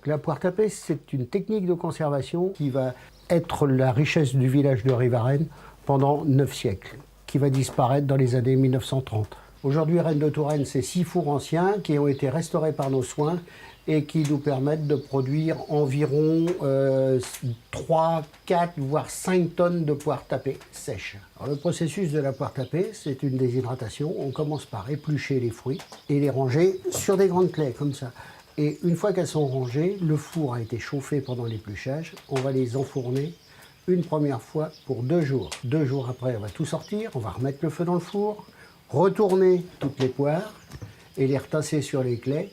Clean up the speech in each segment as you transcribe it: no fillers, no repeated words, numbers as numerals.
La poire tapée, c'est une technique de conservation qui va être la richesse du village de Rivarennes pendant 9 siècles, qui va disparaître dans les années 1930. Aujourd'hui, Rennes de Touraine, c'est 6 fours anciens qui ont été restaurés par nos soins et qui nous permettent de produire environ 3, 4, voire 5 tonnes de poire tapée sèche. Alors, le processus de la poire tapée, c'est une déshydratation. On commence par éplucher les fruits et les ranger sur des grandes claies, comme ça. Et une fois qu'elles sont rangées, le four a été chauffé pendant l'épluchage. On va les enfourner une première fois pour 2 jours. 2 jours après, on va tout sortir, on va remettre le feu dans le four, retourner toutes les poires et les retasser sur les claies,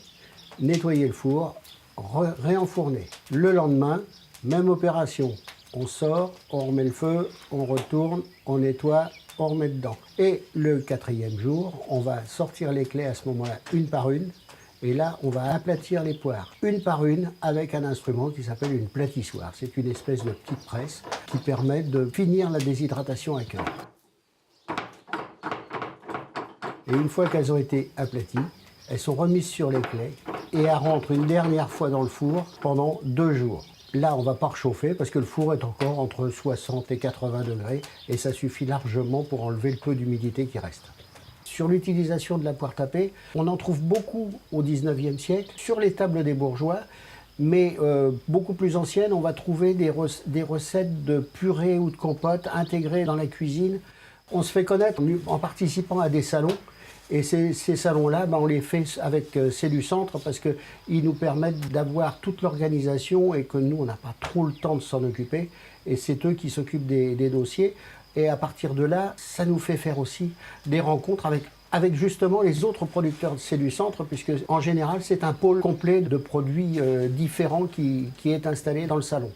nettoyer le four, réenfourner. Le lendemain, même opération. On sort, on remet le feu, on retourne, on nettoie, on remet dedans. Et le 4e jour, on va sortir les claies à ce moment-là, une par une. Et là, on va aplatir les poires, une par une, avec un instrument qui s'appelle une platissoire. C'est une espèce de petite presse qui permet de finir la déshydratation à cœur. Et une fois qu'elles ont été aplaties, elles sont remises sur les claies et elles rentrent une dernière fois dans le four pendant 2 jours. Là, on ne va pas réchauffer parce que le four est encore entre 60 et 80 degrés et ça suffit largement pour enlever le peu d'humidité qui reste. Sur l'utilisation de la poire tapée, on en trouve beaucoup au 19e siècle, sur les tables des bourgeois, mais beaucoup plus anciennes, on va trouver des recettes de purée ou de compote intégrées dans la cuisine. On se fait connaître en participant à des salons. Et ces salons-là, on les fait avec Cellucentre parce qu'ils nous permettent d'avoir toute l'organisation et que nous, on n'a pas trop le temps de s'en occuper. Et c'est eux qui s'occupent des dossiers. Et à partir de là, ça nous fait faire aussi des rencontres avec justement les autres producteurs de Cellucentre, puisque en général, c'est un pôle complet de produits différents qui est installé dans le salon.